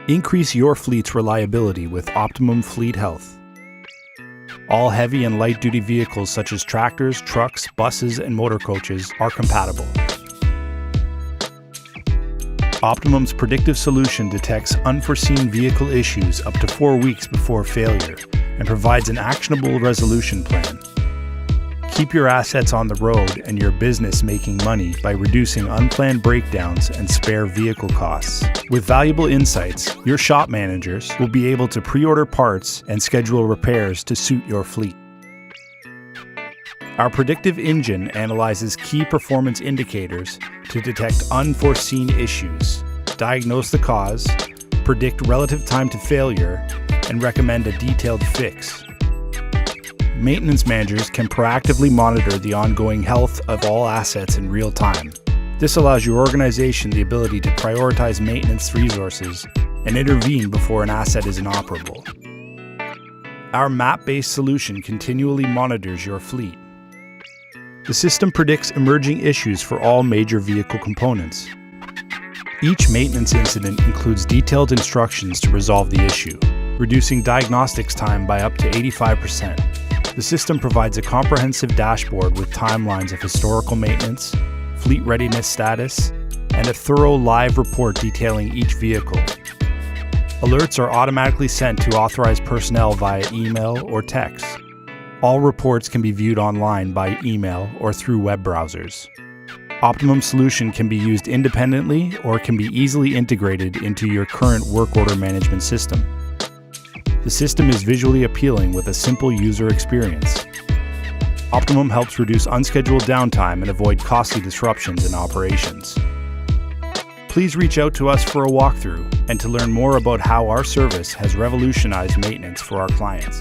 Increase your fleet's reliability with Optimum Fleet Health. All heavy and light-duty vehicles such as tractors, trucks, buses, and motor coaches are compatible. Optimum's predictive solution detects unforeseen vehicle issues up to 4 weeks before failure and provides an actionable resolution plan. Keep your assets on the road and your business making money by reducing unplanned breakdowns and spare vehicle costs. With valuable insights, your shop managers will be able to pre-order parts and schedule repairs to suit your fleet. Our predictive engine analyzes key performance indicators to detect unforeseen issues, diagnose the cause, predict relative time to failure, and recommend a detailed fix. Maintenance managers can proactively monitor the ongoing health of all assets in real time. This allows your organization the ability to prioritize maintenance resources and intervene before an asset is inoperable. Our map-based solution continually monitors your fleet. The system predicts emerging issues for all major vehicle components. Each maintenance incident includes detailed instructions to resolve the issue, reducing diagnostics time by up to 85%. The system provides a comprehensive dashboard with timelines of historical maintenance, fleet readiness status, and a thorough live report detailing each vehicle. Alerts are automatically sent to authorized personnel via email or text. All reports can be viewed online by email or through web browsers. Optimum solution can be used independently or can be easily integrated into your current work order management system. The system is visually appealing with a simple user experience. Optimum helps reduce unscheduled downtime and avoid costly disruptions in operations. Please reach out to us for a walkthrough and to learn more about how our service has revolutionized maintenance for our clients.